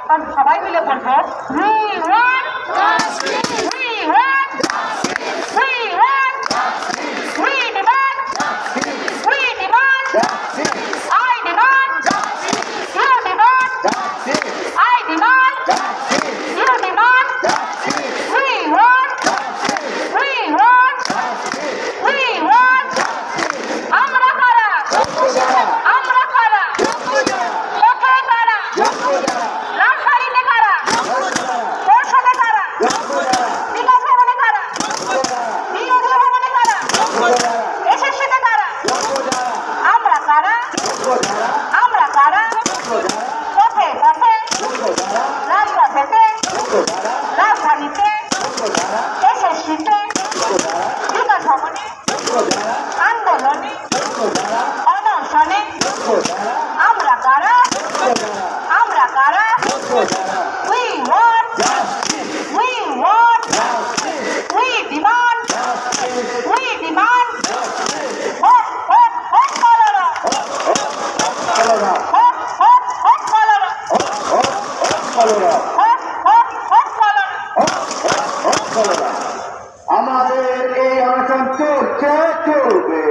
কারণ সবাই মিলে বলবো We want justice. We want justice. We want justice. We demand justice. We demand justice. I demand justice. You demand justice. I demand justice. You demand justice. We want justice. We want justice. We want justice. আমরা কারা? আমরা কারা? কোথায় কারা? রাজধানীতে কারা? পরিষদে কারা? বিকাশ ভবনে কারা? বিরোধী ভবনে কারা? এসএসসিতে কারা? আমরা কারা? আমরা কারা? পথে পথে রাজপথেতে রাজধানীতে এসএসসিতে বিকাশ ভবনে আন্দোলনে অনশনে আমরা কারা? আমরা কারা? We want justice. We want justice. We demand justice. We demand justice. Hot, hot, hot cholera. Hot cholera. Hot, hot, hot cholera. Hot cholera. Hot, hot, hot cholera. আমাদের এই অনশন চলছে চলবে।